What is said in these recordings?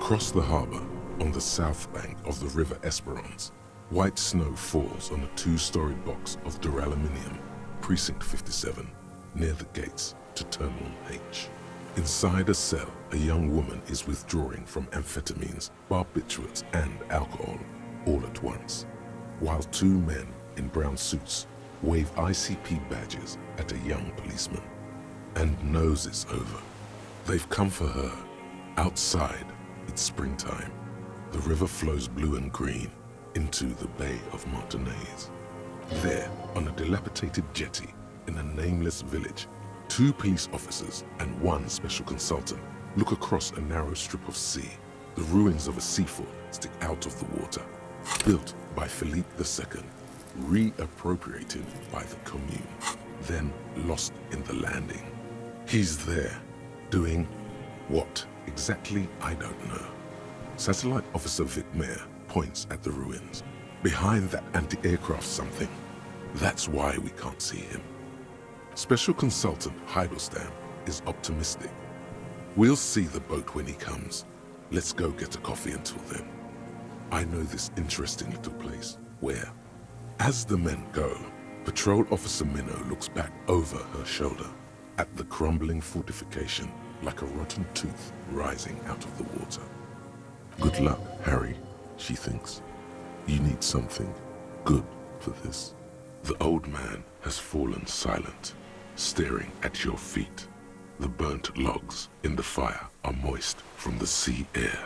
Across the harbor, on the south bank of the River Esperance, white snow falls on a two-storied box of duraluminum, Precinct 57, near the gates to Terminal H. Inside a cell, a young woman is withdrawing from amphetamines, barbiturates, and alcohol all at once, while two men in brown suits wave ICP badges at a young policeman and knows it's over. They've come for her. Outside, it's springtime. The river flows blue and green into the Bay of Martinez. There, on a dilapidated jetty in a nameless village, two police officers and one special consultant look across a narrow strip of sea. The ruins of a seafort stick out of the water, built by Philippe II, reappropriated by the Commune, then lost in the landing. He's there, doing what exactly, I don't know. Satellite Officer Vic Mayer points at the ruins. Behind that anti-aircraft something. That's why we can't see him. Special Consultant Heidelstam is optimistic. We'll see the boat when he comes. Let's go get a coffee until then. I know this interesting little place where, as the men go, Patrol Officer Minnow looks back over her shoulder at the crumbling fortification like a rotten tooth rising out of the water. Good luck, Harry, she thinks. You need something good for this. The old man has fallen silent, staring at your feet. The burnt logs in the fire are moist from the sea air.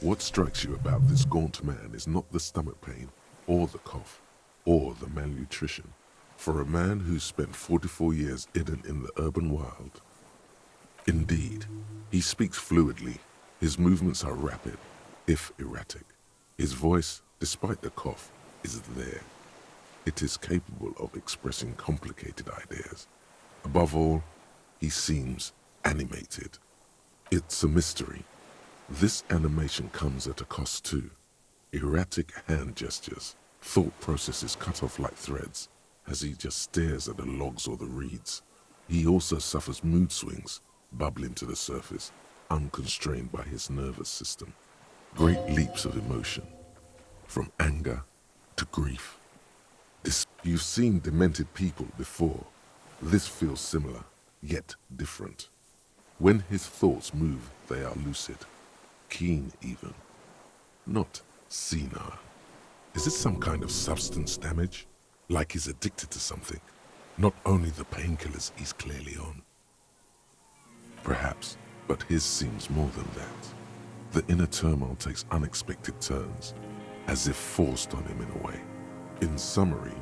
What strikes you about this gaunt man is not the stomach pain, or the cough, or the malnutrition. For a man who's spent 44 years hidden in the urban wild. Indeed, he speaks fluidly. His movements are rapid, if erratic. His voice, despite the cough, is there. It is capable of expressing complicated ideas. Above all, he seems animated. It's a mystery. This animation comes at a cost too. Erratic hand gestures, thought processes cut off like threads, as he just stares at the logs or the reeds. He also suffers mood swings, bubbling to the surface, unconstrained by his nervous system. Great leaps of emotion, from anger to grief. You've seen demented people before. This feels similar, yet different. When his thoughts move, they are lucid, keen even, not senile. Is it some kind of substance damage? Like he's addicted to something, not only the painkillers he's clearly on. Perhaps, but his seems more than that. The inner turmoil takes unexpected turns, as if forced on him in a way. In summary,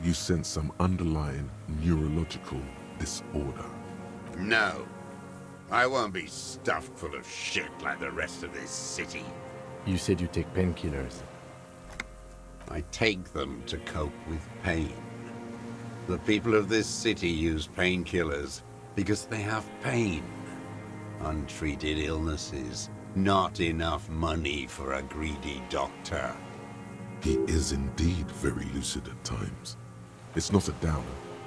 you sense some underlying neurological disorder. No, I won't be stuffed full of shit like the rest of this city. You said you take painkillers. I take them to cope with pain. The people of this city use painkillers because they have pain. Untreated illnesses, not enough money for a greedy doctor. He is indeed very lucid at times. It's not a downer,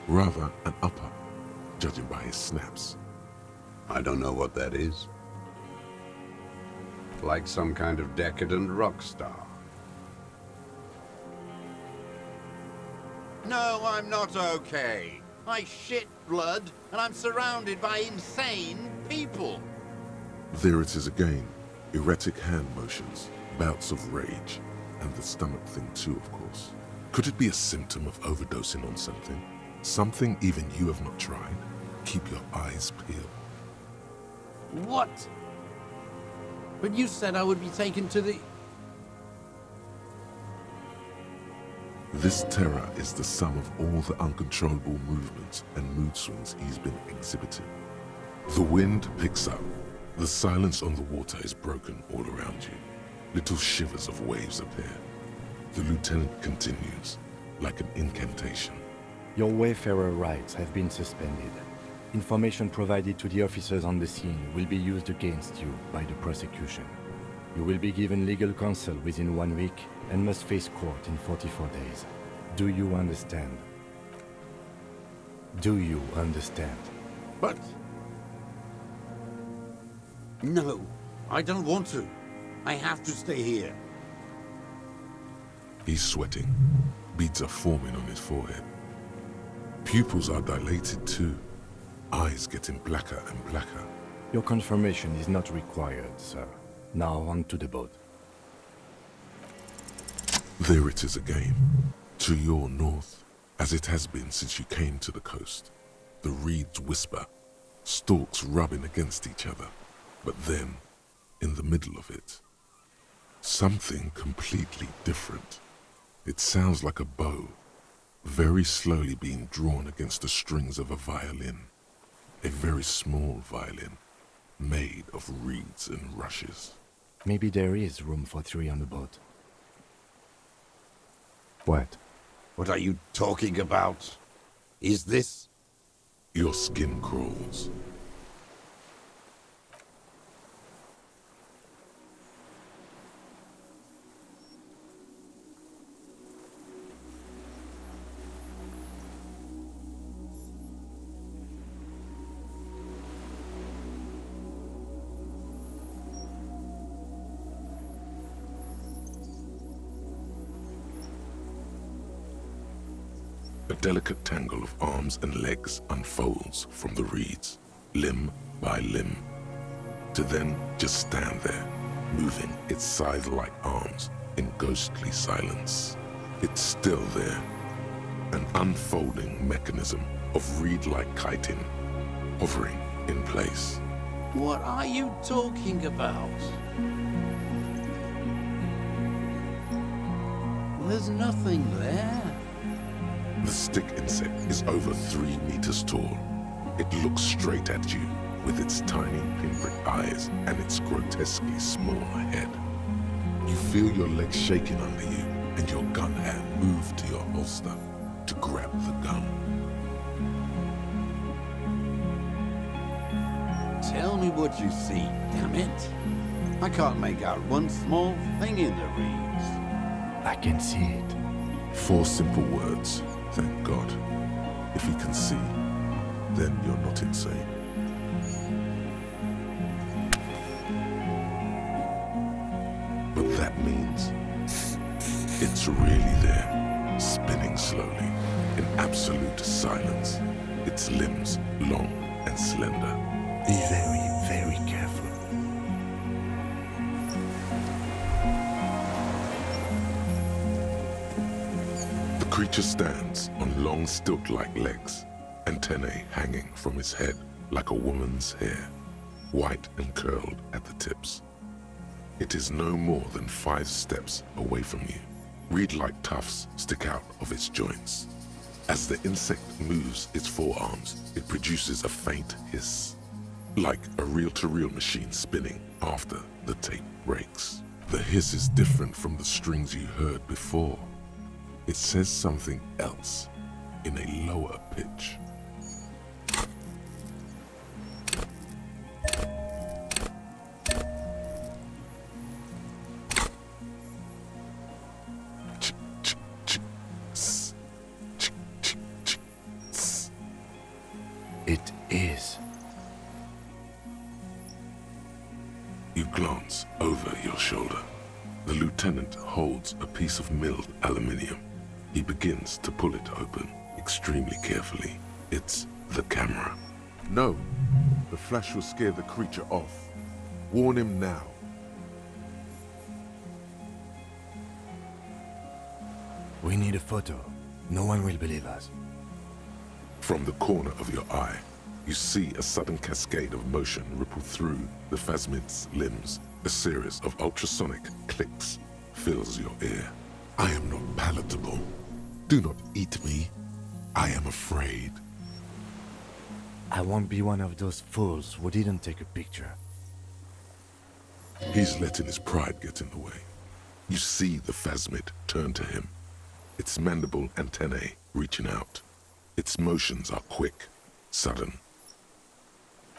rather an upper, judging by his snaps. I don't know what that is. Like some kind of decadent rock star. No, I'm not okay. I shit blood, and I'm surrounded by insane people. There it is again. Erratic hand motions, bouts of rage, and the stomach thing too, of course. Could it be a symptom of overdosing on something? Something even you have not tried? Keep your eyes peeled. What? But you said I would be taken to the... This terror is the sum of all the uncontrollable movements and mood swings he's been exhibiting. The wind picks up. The silence on the water is broken all around you. Little shivers of waves appear. The lieutenant continues, like an incantation. Your wayfarer rights have been suspended. Information provided to the officers on the scene will be used against you by the prosecution. You will be given legal counsel within 1 week and must face court in 44 days. Do you understand? Do you understand? But No, I don't want to. I have to stay here. He's sweating. Beads are forming on his forehead. Pupils are dilated too. Eyes getting blacker and blacker. Your confirmation is not required, sir. Now on to the boat. There it is again. To your north, as it has been since you came to the coast. The reeds whisper, stalks rubbing against each other. But then, in the middle of it, something completely different. It sounds like a bow, very slowly being drawn against the strings of a violin. A very small violin, made of reeds and rushes. Maybe there is room for 3 on the boat. What? What are you talking about? Is this... Your skin crawls. A delicate tangle of arms and legs unfolds from the reeds, limb by limb, to then just stand there, moving its scythe-like arms in ghostly silence. It's still there, an unfolding mechanism of reed-like chitin, hovering in place. What are you talking about? There's nothing there. The stick insect is over 3 meters tall. It looks straight at you with its tiny pinprick eyes and its grotesquely small head. You feel your legs shaking under you and your gun hand move to your holster to grab the gun. Tell me what you see, damn it. I can't make out one small thing in the reeds. I can see it. 4 simple words, thank God. If you can see, then you're not insane. But that means it's really there, spinning slowly, in absolute silence, its limbs long and slender. Be very, very careful. The creature stands on long stilt-like legs, antennae hanging from its head like a woman's hair, white and curled at the tips. It is no more than 5 steps away from you. Reed-like tufts stick out of its joints. As the insect moves its forearms, it produces a faint hiss, like a reel-to-reel machine spinning after the tape breaks. The hiss is different from the strings you heard before. It says something else in a lower pitch. It is. You glance over your shoulder. The lieutenant holds a piece of milled aluminium. He begins to pull it open, extremely carefully. It's the camera. No, the flash will scare the creature off. Warn him now. We need a photo. No one will believe us. From the corner of your eye, you see a sudden cascade of motion ripple through the phasmid's limbs. A series of ultrasonic clicks fills your ear. I am not palatable. Do not eat me. I am afraid. I won't be one of those fools who didn't take a picture. He's letting his pride get in the way. You see the phasmid turn to him, its mandible antennae reaching out. Its motions are quick, sudden.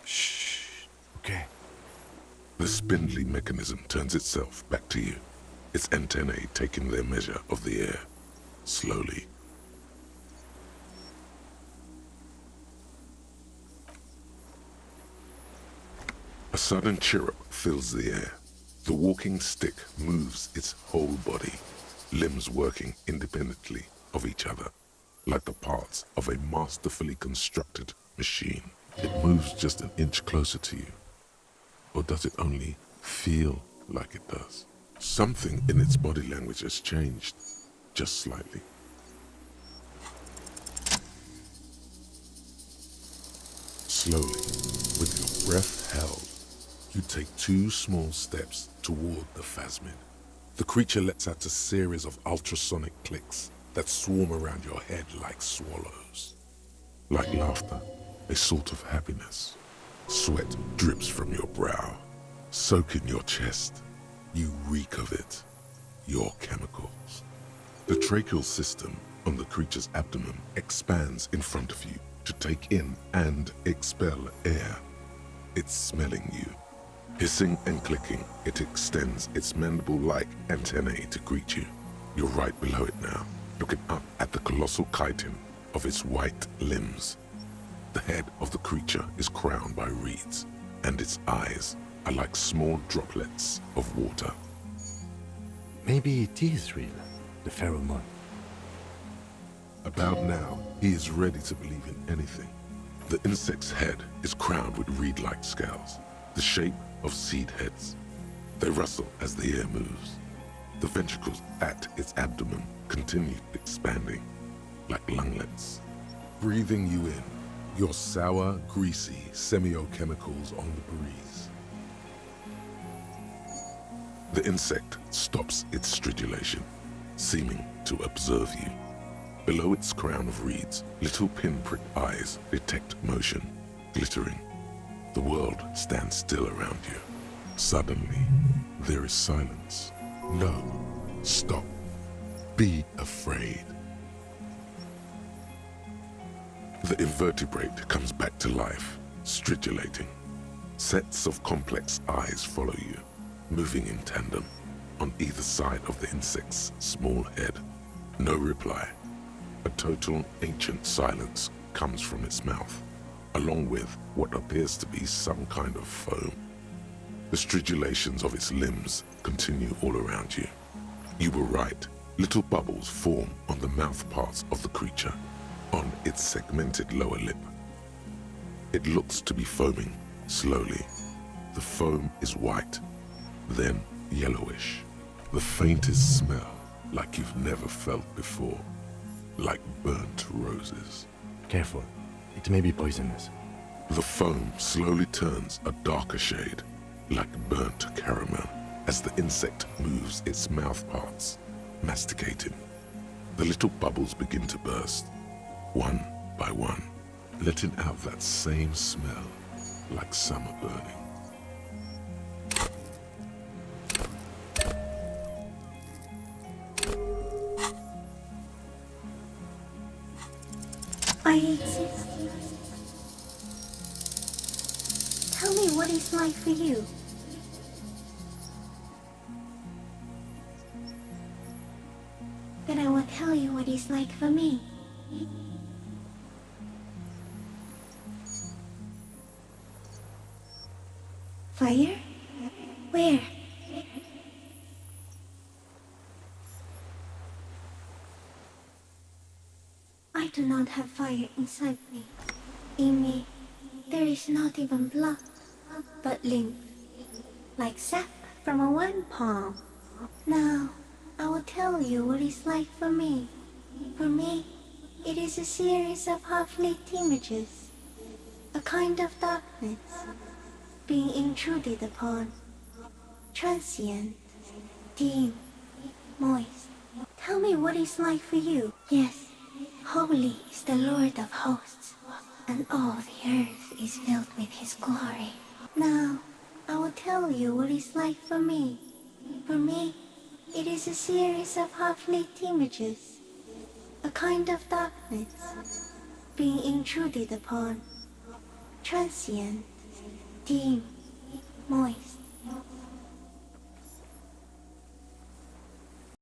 Shh. Okay. The spindly mechanism turns itself back to you, its antennae taking their measure of the air, slowly. A sudden chirrup fills the air. The walking stick moves its whole body, limbs working independently of each other, like the parts of a masterfully constructed machine. It moves just an inch closer to you. Or does it only feel like it does? Something in its body language has changed, just slightly. Slowly, with your breath held, you take 2 small steps toward the phasmid. The creature lets out a series of ultrasonic clicks that swarm around your head like swallows. Like laughter, a sort of happiness. Sweat drips from your brow, soaking your chest. You reek of it, your chemicals. The tracheal system on the creature's abdomen expands in front of you to take in and expel air. It's smelling you. Hissing and clicking, it extends its mandible-like antennae to greet you. You're right below it now, looking up at the colossal chitin of its white limbs. The head of the creature is crowned by reeds, and its eyes are like small droplets of water. Maybe it is real, the pheromone. About now, he is ready to believe in anything. The insect's head is crowned with reed-like scales, the shape of seed heads. They rustle as the air moves. The ventricles at its abdomen continue expanding, like lunglets, breathing you in, your sour, greasy semiochemicals on the breeze. The insect stops its stridulation, seeming to observe you. Below its crown of reeds, little pinprick eyes detect motion, glittering. The world stands still around you. Suddenly, there is silence. No, stop. Be afraid. The invertebrate comes back to life, stridulating. Sets of complex eyes follow you, moving in tandem on either side of the insect's small head. No reply. A total ancient silence comes from its mouth, along with what appears to be some kind of foam. The stridulations of its limbs continue all around you. You were right. Little bubbles form on the mouth parts of the creature, on its segmented lower lip. It looks to be foaming, slowly. The foam is white, then yellowish. The faintest smell like you've never felt before, like burnt roses. Careful, it may be poisonous. The foam slowly turns a darker shade, like burnt caramel, as the insect moves its mouth parts, masticating. The little bubbles begin to burst, one by one, letting out that same smell, like summer burning. I exist. Tell me what it's like for you. Then I will tell you what it's like for me. Fire? Where? I do not have fire inside me. In me, there is not even blood, but lymph, like sap from a wine palm. Now, I will tell you what it's like for me. For me, it is a series of half-lit images, a kind of darkness, being intruded upon, transient, dim, moist. Tell me what it's like for you. Yes. Holy is the Lord of hosts, and all the earth is filled with his glory. Now, I will tell you what it's like for me. For me, it is a series of half-lit images, a kind of darkness, being intruded upon, transient, dim, moist.